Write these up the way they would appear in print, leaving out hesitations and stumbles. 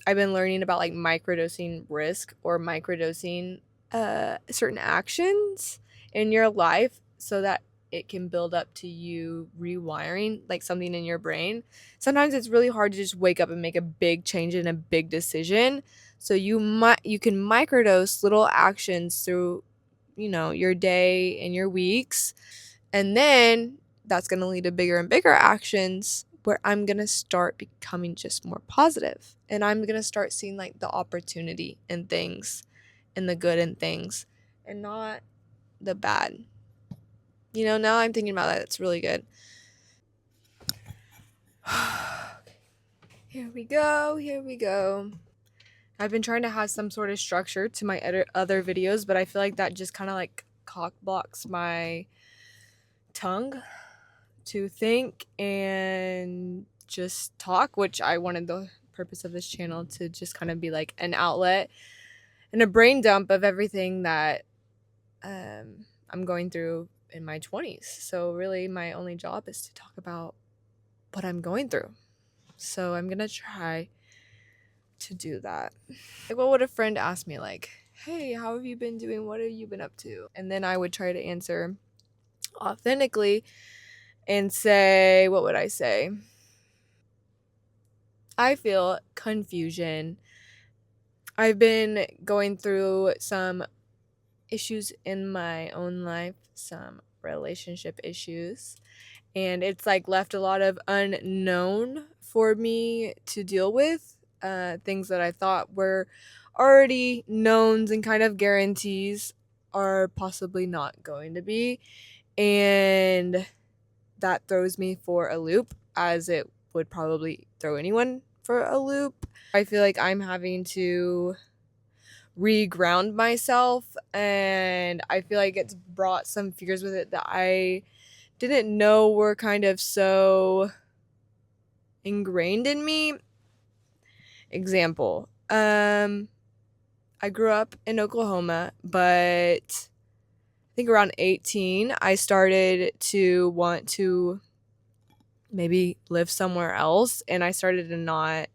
I've been learning about like microdosing risk or microdosing certain actions in your life so that it can build up to you rewiring like something in your brain. Sometimes it's really hard to just wake up and make a big change and a big decision. So you can microdose little actions through, you know, your day and your weeks. And then that's going to lead to bigger and bigger actions where I'm going to start becoming just more positive. And I'm going to start seeing like the opportunity in things and the good in things and not the bad. You know, now I'm thinking about that. It's really good. Here we go. Here we go. I've been trying to have some sort of structure to my other videos, but I feel like that just kind of like cock blocks my tongue to think and just talk, which I wanted the purpose of this channel to just kind of be like an outlet and a brain dump of everything that I'm going through in my 20s. So really my only job is to talk about what I'm going through. So I'm gonna try to do that. Like, what would a friend ask me, like, hey, how have you been doing? What have you been up to? And then I would try to answer authentically and say, what would I say? I feel confusion. I've been going through some issues in my own life, some relationship issues, and it's like left a lot of unknown for me to deal with. Things that I thought were already knowns and kind of guarantees are possibly not going to be, and that throws me for a loop, as it would probably throw anyone for a loop. I feel like I'm having to reground myself, and I feel like it's brought some fears with it that I didn't know were kind of so ingrained in me. Example, I grew up in Oklahoma, but I think around 18 I started to want to maybe live somewhere else, and I started to not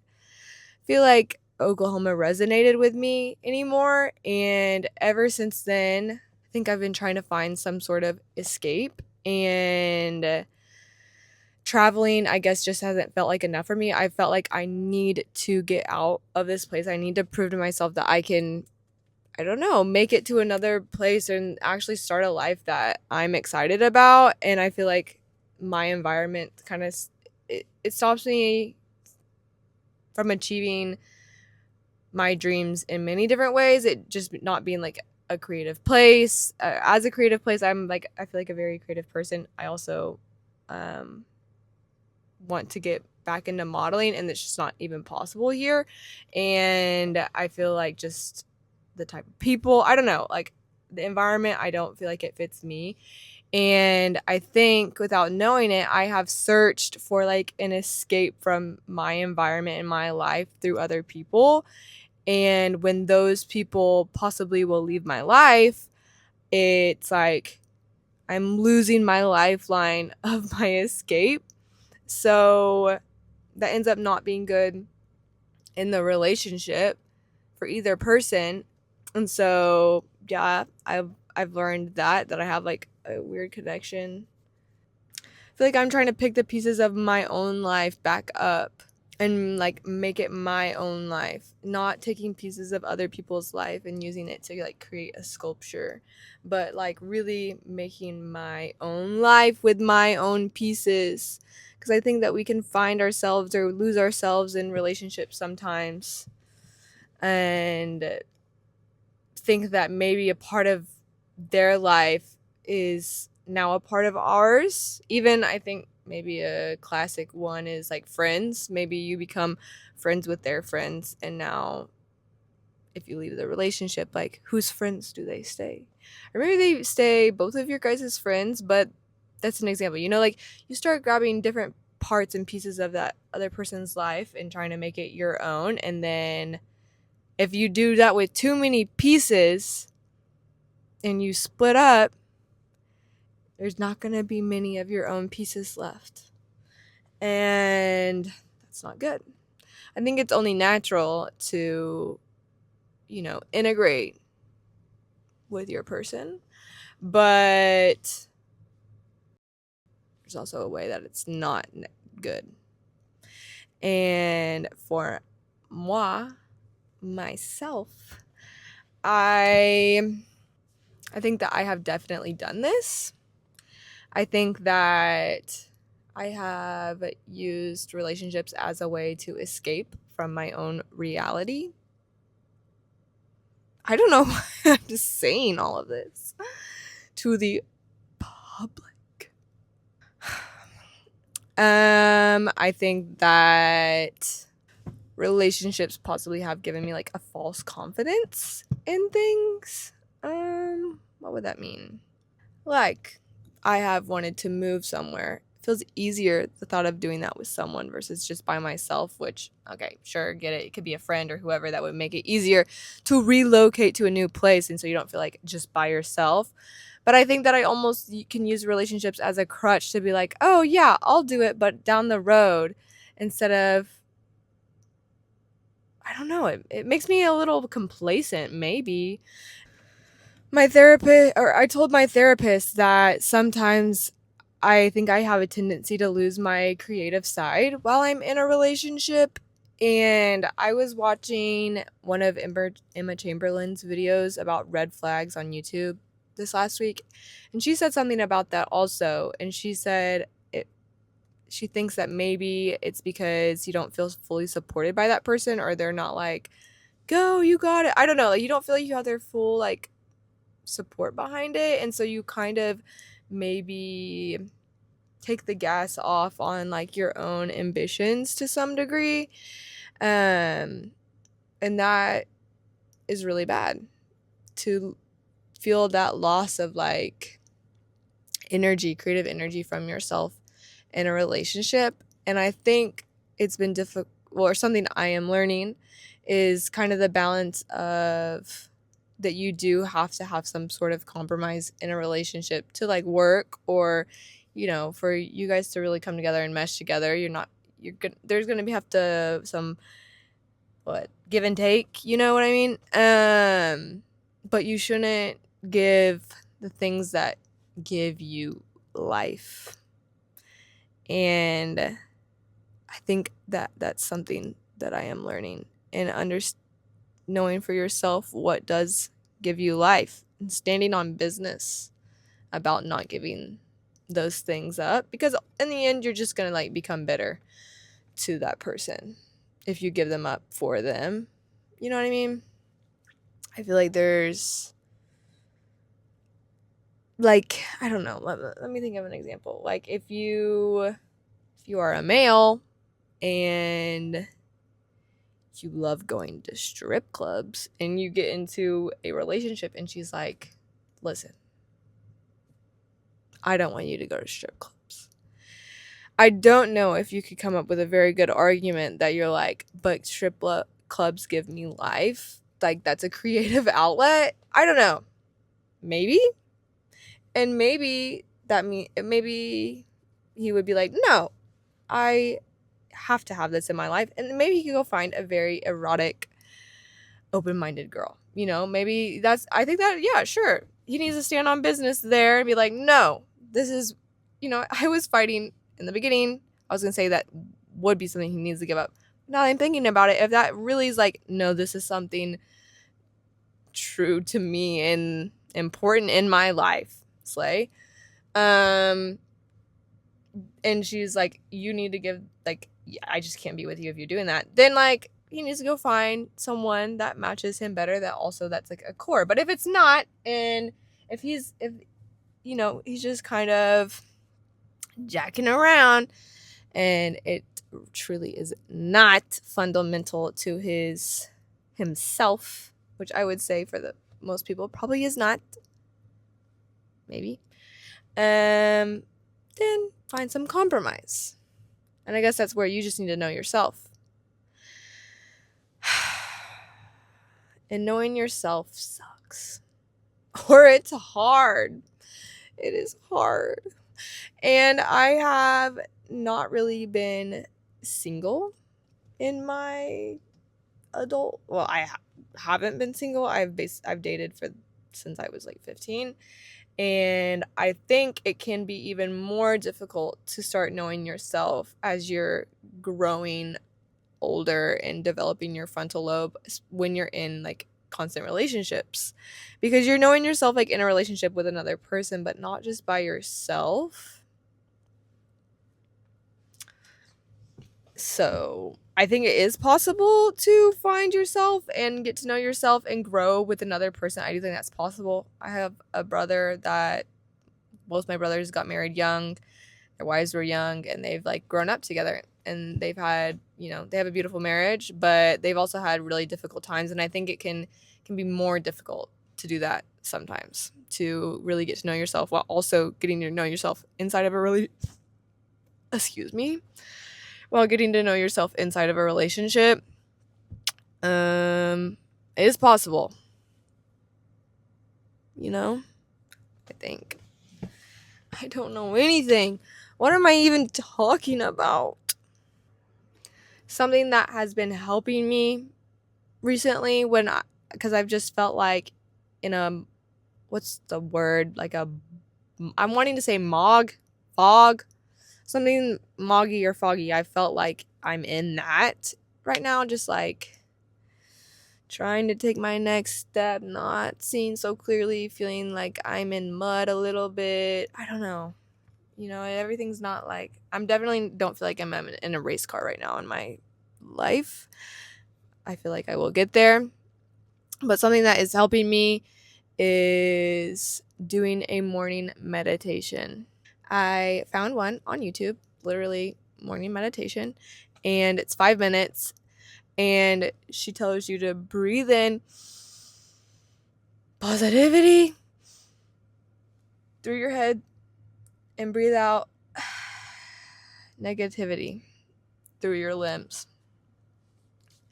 feel like Oklahoma resonated with me anymore. And ever since then, I think I've been trying to find some sort of escape, and traveling, I guess, just hasn't felt like enough for me. I felt like I need to get out of this place. I need to prove to myself that I can, I don't know, make it to another place and actually start a life that I'm excited about. And I feel like my environment kind of, it stops me from achieving my dreams in many different ways. It just not being like a creative place. As a creative place, I feel like a very creative person. I also want to get back into modeling, and it's just not even possible here. And I feel like just the type of people, I don't know, like the environment, I don't feel like it fits me. And I think without knowing it, I have searched for like an escape from my environment in my life through other people. And when those people possibly will leave my life, it's like I'm losing my lifeline of my escape. So that ends up not being good in the relationship for either person. And so, yeah, I've learned that I have like a weird connection. I feel like I'm trying to pick the pieces of my own life back up and like make it my own life, not taking pieces of other people's life and using it to like create a sculpture, but like really making my own life with my own pieces. Because I think that we can find ourselves or lose ourselves in relationships sometimes and think that maybe a part of their life is now a part of ours. Even I think maybe a classic one is like friends. Maybe you become friends with their friends, and now if you leave the relationship, like whose friends do they stay? Or maybe they stay both of your guys' friends, but that's an example. You know, like you start grabbing different parts and pieces of that other person's life and trying to make it your own. And then if you do that with too many pieces and you split up, there's not going to be many of your own pieces left. And that's not good. I think it's only natural to, integrate with your person, but there's also a way that it's not good. And for myself, I think that I have definitely done this. I think that I have used relationships as a way to escape from my own reality. I don't know why I'm just saying all of this to the public. I think that relationships possibly have given me like a false confidence in things. What would that mean? Like, I have wanted to move somewhere. It feels easier, the thought of doing that with someone versus just by myself, which, okay, sure, get it. It could be a friend or whoever that would make it easier to relocate to a new place, and so you don't feel like just by yourself. But I think that I almost can use relationships as a crutch to be like, oh, yeah, I'll do it, but down the road, instead of, I don't know, it makes me a little complacent, maybe. I told my therapist that sometimes I think I have a tendency to lose my creative side while I'm in a relationship. And I was watching one of Emma Chamberlain's videos about red flags on YouTube this last week. And she said something about that also. And she said she thinks that maybe it's because you don't feel fully supported by that person, or they're not like, go, you got it. I don't know. Like, you don't feel like you have their full, like, support behind it, and so you kind of maybe take the gas off on like your own ambitions to some degree, and that is really bad, to feel that loss of like creative energy from yourself in a relationship. And I think it's been difficult, or something I am learning is kind of the balance of that you do have to have some sort of compromise in a relationship to like work, or for you guys to really come together and mesh together. There's gonna have to some give and take, you know what I mean? But you shouldn't give the things that give you life. And I think that that's something that I am learning, and knowing for yourself what does give you life, and standing on business about not giving those things up, because in the end you're just gonna like become bitter to that person if you give them up for them. You know what I mean? I feel like there's like, I don't know, let me think of an example. Like if you are a male and you love going to strip clubs, and you get into a relationship and she's like, listen, I don't want you to go to strip clubs. I don't know if you could come up with a very good argument that you're like, but strip clubs give me life. Like, that's a creative outlet. I don't know. Maybe. And maybe maybe he would be like, no, I have to have this in my life. And maybe he could go find a very erotic, open-minded girl. Maybe I think that, yeah, sure. He needs to stand on business there and be like, no, this is, I was fighting in the beginning. I was going to say that would be something he needs to give up. Now that I'm thinking about it, if that really is like, no, this is something true to me and important in my life, Slay. And she's like, you need to give, like, yeah, I just can't be with you if you're doing that. Then, like, he needs to go find someone that matches him better, that's like a core. But if it's not, and if he's just kind of jacking around, and it truly is not fundamental to himself, which I would say for the most people probably is not, maybe, then find some compromise. And I guess that's where you just need to know yourself. And knowing yourself sucks. Or it's hard. It is hard. And I have not really been single in my adult, well, I haven't been single. I've dated since I was like 15. And I think it can be even more difficult to start knowing yourself as you're growing older and developing your frontal lobe when you're in like constant relationships, because you're knowing yourself like in a relationship with another person, but not just by yourself. So I think it is possible to find yourself and get to know yourself and grow with another person. I do think that's possible. I have a brother that both my brothers got married young. Their wives were young, and they've like grown up together, and they've had, they have a beautiful marriage, but they've also had really difficult times. And I think it can be more difficult to do that sometimes, to really get to know yourself while also getting to know yourself inside of a while getting to know yourself inside of a relationship. It is possible, I think. I don't know anything. What am I even talking about? Something that has been helping me recently, because I've just felt like in a, what's the word? I'm wanting to say fog, something moggy or foggy. I felt like I'm in that right now, just like trying to take my next step, not seeing so clearly, feeling like I'm in mud a little bit. I don't know. Everything's not like, I'm definitely don't feel like I'm in a race car right now in my life. I feel like I will get there. But something that is helping me is doing a morning meditation. I found one on YouTube, literally morning meditation, and it's 5 minutes, and she tells you to breathe in positivity through your head and breathe out negativity through your limbs.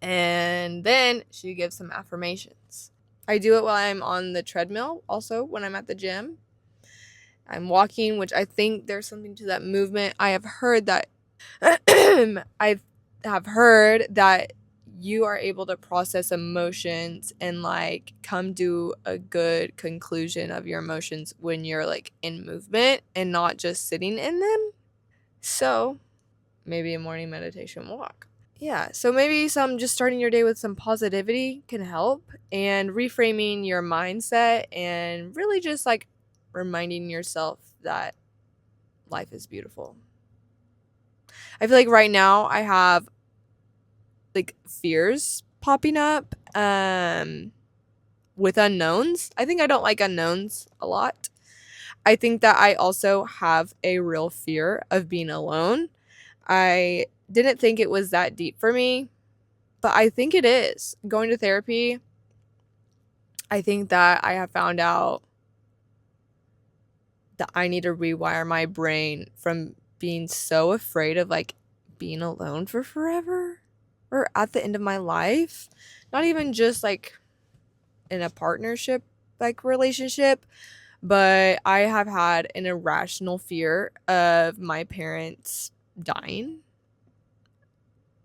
And then she gives some affirmations. I do it while I'm on the treadmill, also when I'm at the gym. I'm walking, which I think there's something to that movement. I have heard that you are able to process emotions and like come to a good conclusion of your emotions when you're like in movement and not just sitting in them. So maybe a morning meditation walk. Yeah, so maybe just starting your day with some positivity can help, and reframing your mindset and really just like reminding yourself that life is beautiful. I feel like right now I have like fears popping up with unknowns. I think I don't like unknowns a lot. I think that I also have a real fear of being alone. I didn't think it was that deep for me, but I think it is. Going to therapy, I think that I have found out that I need to rewire my brain from being so afraid of like being alone for forever or at the end of my life. Not even just like in a partnership like relationship, but I have had an irrational fear of my parents dying.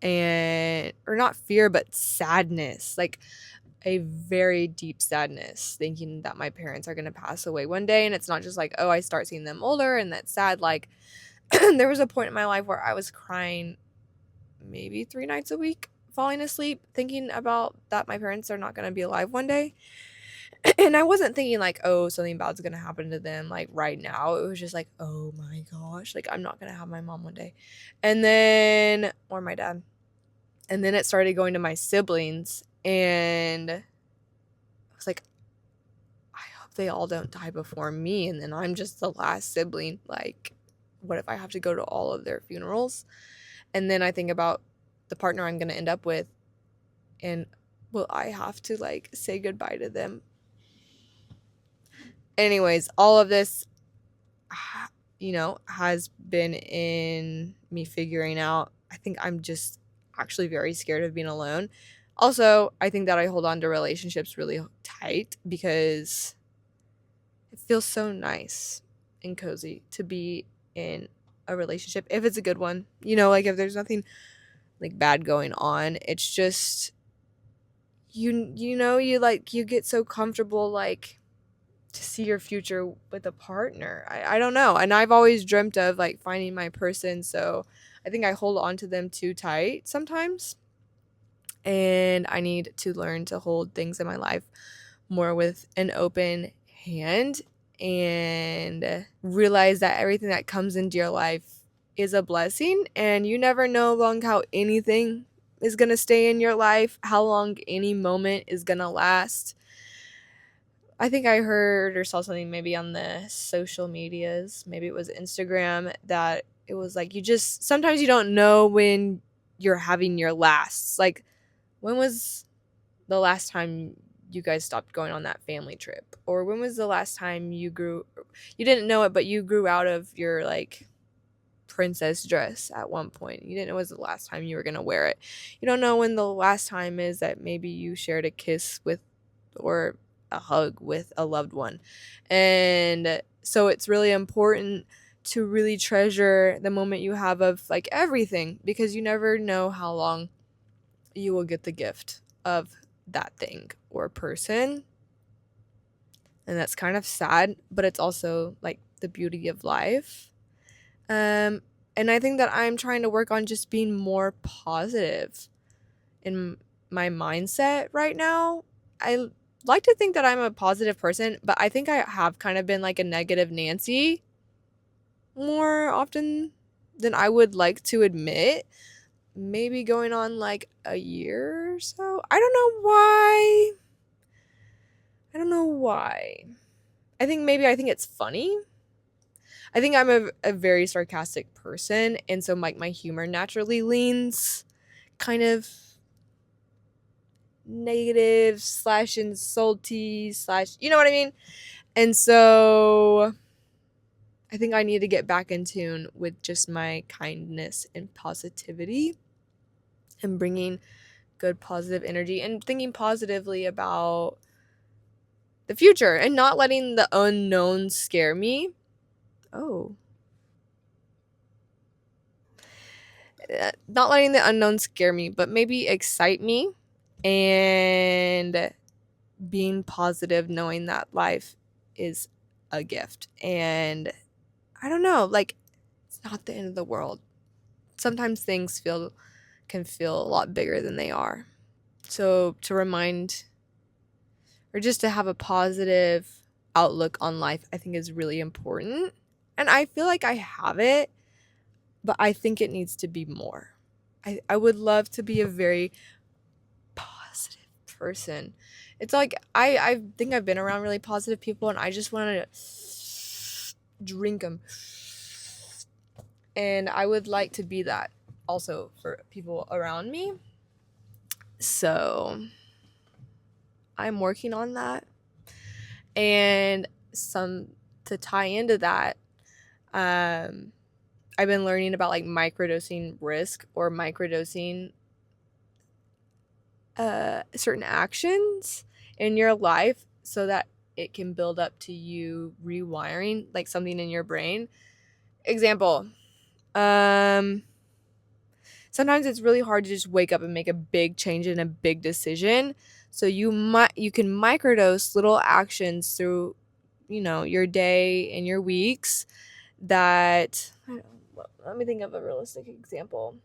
Or not fear, but sadness, like a very deep sadness, thinking that my parents are going to pass away one day. And it's not just like, oh, I start seeing them older and that's sad. Like there was a point in my life where I was crying maybe 3 nights a week, falling asleep, thinking about that my parents are not going to be alive one day. And I wasn't thinking like, oh, something bad's going to happen to them like right now. It was just like, oh my gosh, like I'm not going to have my mom one day. And then, or my dad. And then it started going to my siblings, and I was like, I hope they all don't die before me, and then I'm just the last sibling. Like, what if I have to go to all of their funerals? And then I think about the partner I'm going to end up with, and will I have to like say goodbye to them? Anyways, all of this, has been in me figuring out, I think I'm just actually very scared of being alone. Also, I think that I hold on to relationships really tight because it feels so nice and cozy to be in a relationship if it's a good one. Like if there's nothing like bad going on. It's just you get so comfortable like to see your future with a partner. I don't know. And I've always dreamt of like finding my person, so I think I hold on to them too tight sometimes. And I need to learn to hold things in my life more with an open hand and realize that everything that comes into your life is a blessing, and you never know long how anything is going to stay in your life, how long any moment is going to last. I think I heard or saw something maybe on the social medias, maybe it was Instagram, that it was like sometimes you don't know when you're having your lasts. Like, when was the last time you guys stopped going on that family trip? Or when was the last time you didn't know it, but you grew out of your like princess dress at one point. You didn't know it was the last time you were going to wear it. You don't know when the last time is that maybe you shared a kiss with or a hug with a loved one. And so it's really important to really treasure the moment you have of like everything, because you never know how long you will get the gift of that thing or person. And that's kind of sad, but it's also like the beauty of life. And I think that I'm trying to work on just being more positive in my mindset right now. I like to think that I'm a positive person, but I think I have kind of been like a negative Nancy more often than I would like to admit. Maybe going on like a year or so. I don't know why. I think it's funny. I think I'm a very sarcastic person, and so like my humor naturally leans kind of negative / insulty / you know what I mean? And so I think I need to get back in tune with just my kindness and positivity and bringing good positive energy and thinking positively about the future and not letting the unknown scare me. Not letting the unknown scare me, but maybe excite me, and being positive, knowing that life is a gift. And I don't know, like, it's not the end of the world. Sometimes things can feel a lot bigger than they are. So to remind, or just to have a positive outlook on life, I think is really important. And I feel like I have it, but I think it needs to be more. I would love to be a very positive person. It's like I think I've been around really positive people, and I just want to drink them. And I would like to be that also for people around me. So I'm working on that. And to tie into that, I've been learning about like microdosing risk, or microdosing certain actions in your life so that it can build up to you rewiring like something in your brain. Example, sometimes it's really hard to just wake up and make a big change in a big decision. So you can microdose little actions through, your day and your weeks that, let me think of a realistic example.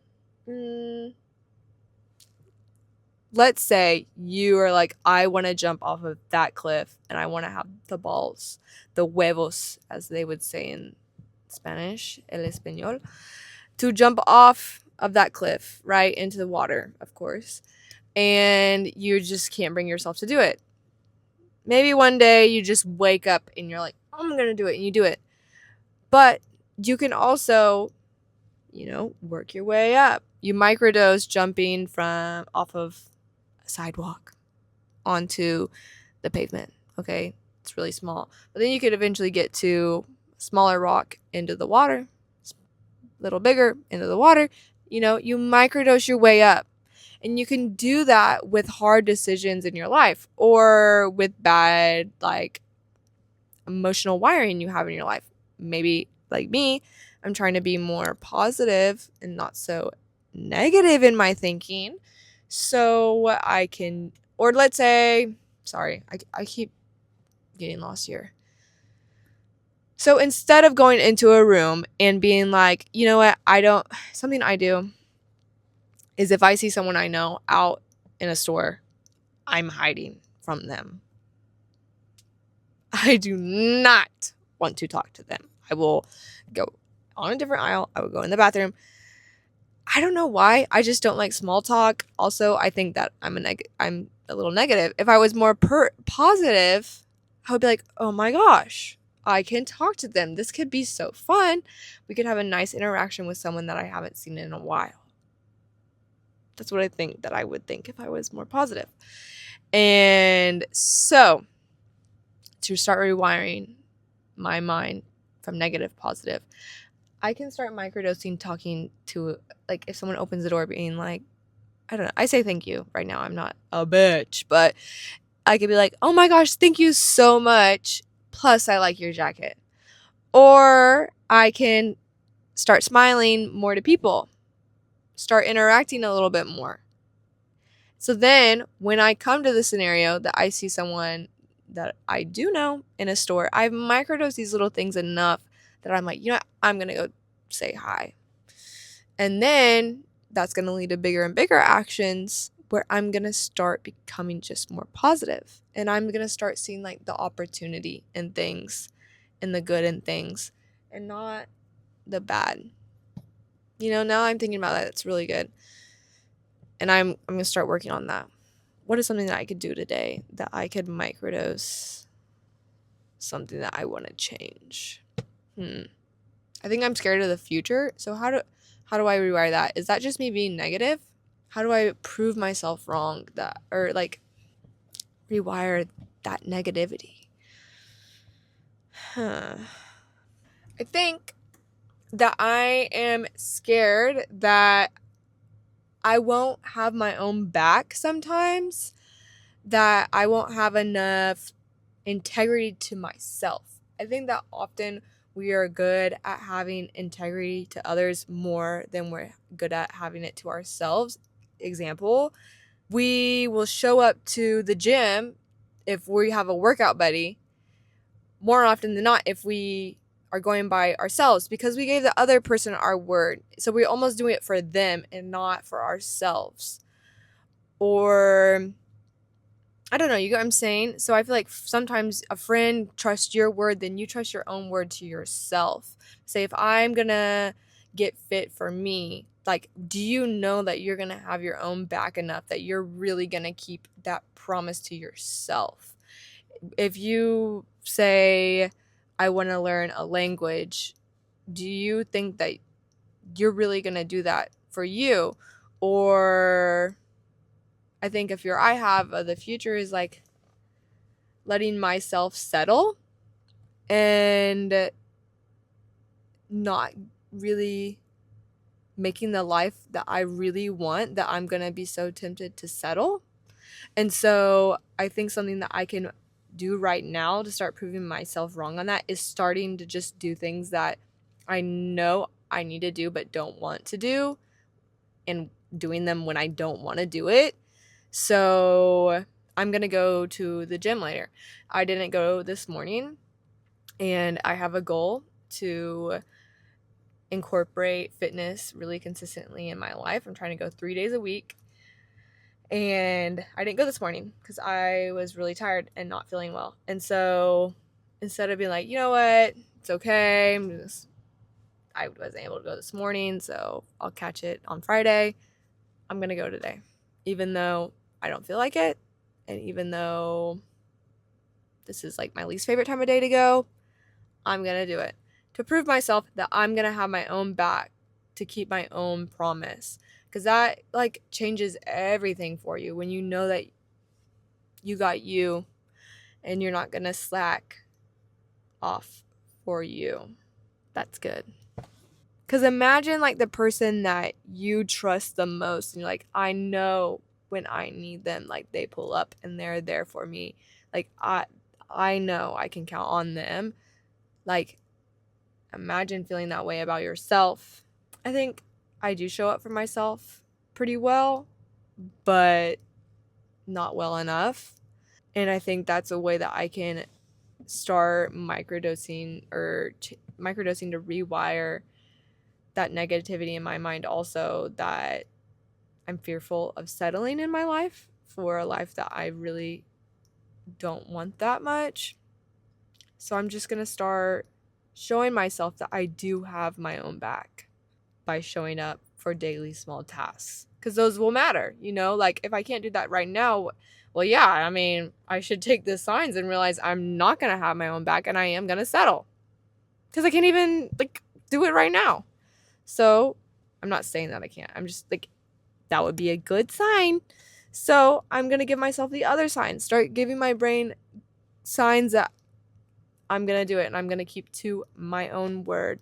Let's say you are like, I want to jump off of that cliff and I want to have the balls, the huevos, as they would say in Spanish, el español, to jump off of that cliff right into the water, of course. And you just can't bring yourself to do it. Maybe one day you just wake up and you're like, I'm going to do it, and you do it. But you can also, work your way up. You microdose jumping from off of a sidewalk onto the pavement. Okay, it's really small, but then you could eventually get to a smaller rock into the water, a little bigger into the water. You microdose your way up, and you can do that with hard decisions in your life, or with bad like emotional wiring you have in your life. Maybe like me, I'm trying to be more positive and not so negative in my thinking so I can, or let's say, sorry, I keep getting lost here. So instead of going into a room and being like, you know what, something I do is if I see someone I know out in a store, I'm hiding from them. I do not want to talk to them. I will go on a different aisle. I will go in the bathroom. I don't know why. I just don't like small talk. Also, I think that I'm a little negative. If I was more positive, I would be like, "Oh my gosh, I can talk to them. This could be so fun. We could have a nice interaction with someone that I haven't seen in a while." That's what I think that I would think if I was more positive. And so, to start rewiring my mind from negative positive, I can start microdosing, talking to, like, if someone opens the door being like, I don't know, I say thank you right now. I'm not a bitch, but I could be like, oh my gosh, thank you so much. Plus, I like your jacket. Or I can start smiling more to people, start interacting a little bit more. So then when I come to the scenario that I see someone that I do know in a store, I've microdosed these little things enough that I'm like, you know what? I'm going to go say hi. And then that's going to lead to bigger and bigger actions where I'm going to start becoming just more positive. And I'm going to start seeing like the opportunity in things and the good in things and not the bad. You know, now I'm thinking about that. It's really good. And I'm going to start working on that. What is something that I could do today that I could microdose something that I want to change? I think I'm scared of the future. So how do I rewire that? Is that just me being negative? How do I prove myself wrong or like rewire that negativity? I think that I am scared that I won't have my own back sometimes, that I won't have enough integrity to myself. I think that often we are good at having integrity to others more than we're good at having it to ourselves. Example, we will show up to the gym if we have a workout buddy more often than not if we are going by ourselves because we gave the other person our word. So we're almost doing it for them and not for ourselves. Or I don't know, you get what I'm saying? So I feel like sometimes a friend trusts your word, then you trust your own word to yourself. Say if I'm gonna get fit for me, like, do you know that you're gonna have your own back enough that you're really gonna keep that promise to yourself? If you say, I wanna learn a language, do you think that you're really gonna do that for you? Or I think a fear I have of the future is like letting myself settle and not really making the life that I really want, that I'm going to be so tempted to settle. And so I think something that I can do right now to start proving myself wrong on that is starting to just do things that I know I need to do but don't want to do, and doing them when I don't want to do it. So I'm going to go to the gym later. I didn't go this morning, and I have a goal to incorporate fitness really consistently in my life. I'm trying to go 3 days a week. And I didn't go this morning because I was really tired and not feeling well. And so instead of being like, you know what, it's okay, I wasn't able to go this morning, so I'll catch it on Friday. I'm going to go today, even though I don't feel like it. And even though this is like my least favorite time of day to go, I'm going to do it to prove myself that I'm going to have my own back, to keep my own promise. Because that like changes everything for you when you know that you got you and you're not going to slack off for you. That's good. Because imagine like the person that you trust the most and you're like, I know when I need them, like they pull up and they're there for me. Like I know I can count on them. Like imagine feeling that way about yourself. I think I do show up for myself pretty well, but not well enough. And I think that's a way that I can start microdosing microdosing to rewire that negativity in my mind also, that I'm fearful of settling in my life for a life that I really don't want that much. So I'm just going to start showing myself that I do have my own back by showing up for daily small tasks, because those will matter, like if I can't do that right now, well, yeah, I mean, I should take the signs and realize I'm not going to have my own back and I am going to settle because I can't even like do it right now. So I'm not saying that I can't. I'm just like, that would be a good sign. So I'm going to give myself the other signs, start giving my brain signs that I'm going to do it and I'm going to keep to my own word.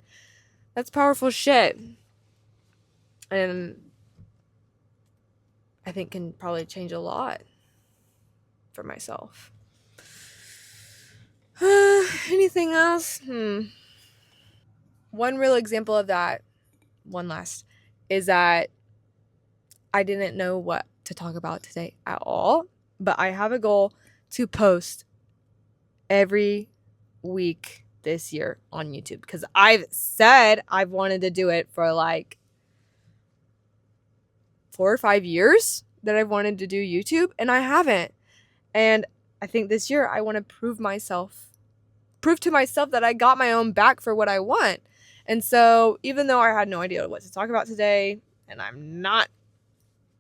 That's powerful shit. And I think can probably change a lot for myself. Anything else? One real example of that, one last, is that I didn't know what to talk about today at all, but I have a goal to post every week this year on YouTube, because I've said I've wanted to do it for like 4 or 5 years that I've wanted to do YouTube, and I haven't. And I think this year I want to prove to myself that I got my own back for what I want. And so even though I had no idea what to talk about today and I'm not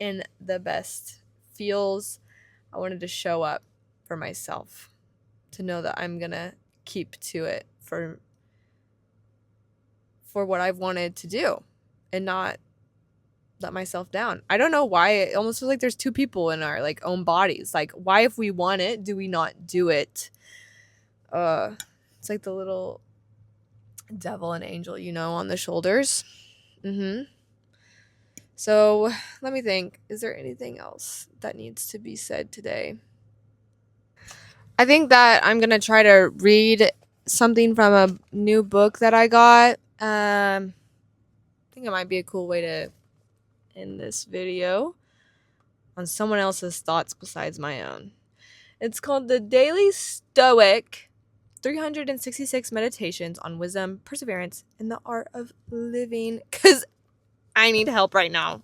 in the best feels, I wanted to show up for myself, to know that I'm going to keep to it for what I've wanted to do and not let myself down. I don't know why it almost feels like there's two people in our like own bodies. Like, why, if we want it, do we not do it? It's like the little devil and angel, on the shoulders. So let me think. Is there anything else that needs to be said today? I think that I'm going to try to read something from a new book that I got. I think it might be a cool way to end this video on someone else's thoughts besides my own. It's called The Daily Stoic 366 Meditations on Wisdom, Perseverance, and the Art of Living. Because I need help right now.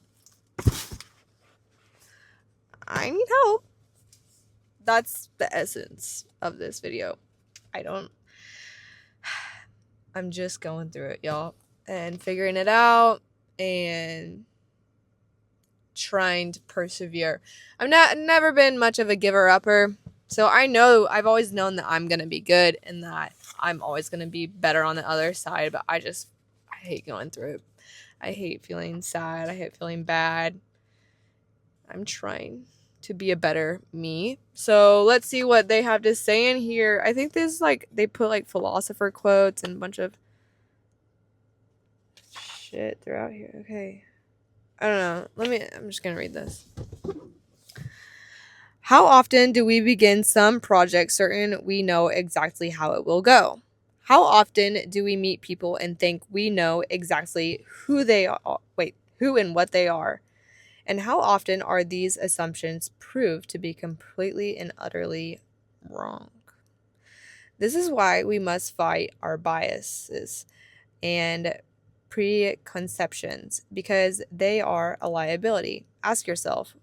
I need help. That's the essence of this video. I'm just going through it, y'all, and figuring it out and trying to persevere. I've never been much of a giver-upper, so I've always known that I'm going to be good and that I'm always going to be better on the other side, but I hate going through it. I hate feeling sad. I hate feeling bad. I'm trying to be a better me. So let's see what they have to say in here. I think this they put like philosopher quotes and a bunch of shit throughout here. Okay. I don't know. I'm just going to read this. How often do we begin some project certain we know exactly how it will go? How often do we meet people and think we know exactly who and what they are? And how often are these assumptions proved to be completely and utterly wrong? This is why we must fight our biases and preconceptions, because they are a liability. Ask yourself,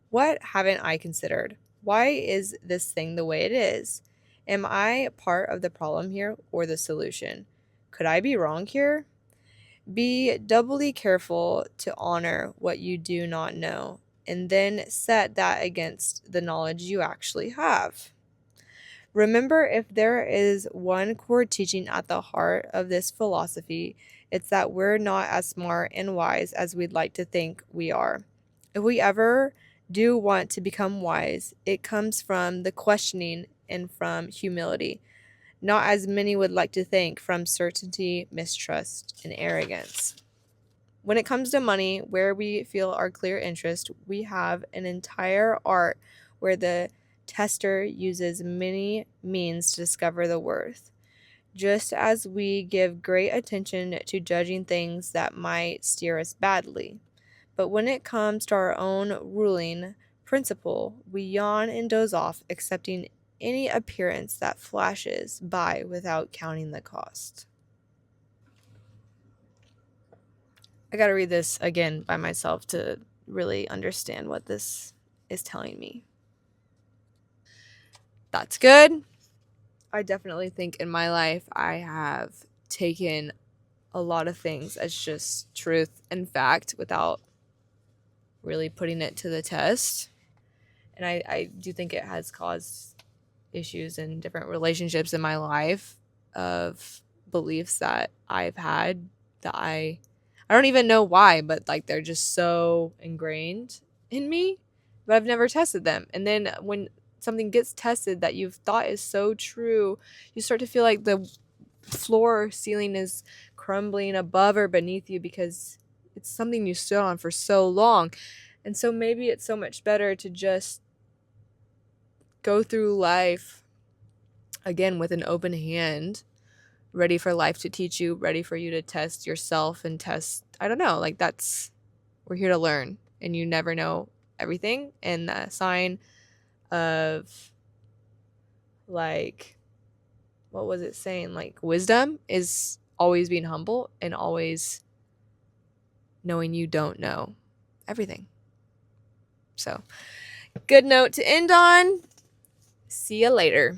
what haven't I considered? Why is this thing the way it is? Am I part of the problem here or the solution? Could I be wrong here? Be doubly careful to honor what you do not know, and then set that against the knowledge you actually have. Remember, if there is one core teaching at the heart of this philosophy, it's that we're not as smart and wise as we'd like to think we are. If we ever do want to become wise, it comes from the questioning and from humility, not, as many would like to think, from certainty, mistrust, and arrogance. When it comes to money, where we feel our clear interest, we have an entire art where the tester uses many means to discover the worth. just as we give great attention to judging things that might steer us badly. But when it comes to our own ruling principle, we yawn and doze off, accepting any appearance that flashes by without counting the cost. I gotta read this again by myself to really understand what this is telling me. That's good. I definitely think in my life I have taken a lot of things as just truth and fact without really putting it to the test. And I do think it has caused issues in different relationships in my life of beliefs that I've had that I don't even know why, but like they're just so ingrained in me, but I've never tested them. And then when something gets tested that you've thought is so true, you start to feel like the floor ceiling is crumbling above or beneath you because it's something you stood on for so long. And so maybe it's so much better to just go through life again with an open hand, ready for life to teach you, ready for you to test yourself and test, I don't know, like we're here to learn and you never know everything. And the sign of like, what was it saying? Like wisdom is always being humble and always knowing you don't know everything. So, good note to end on. See you later.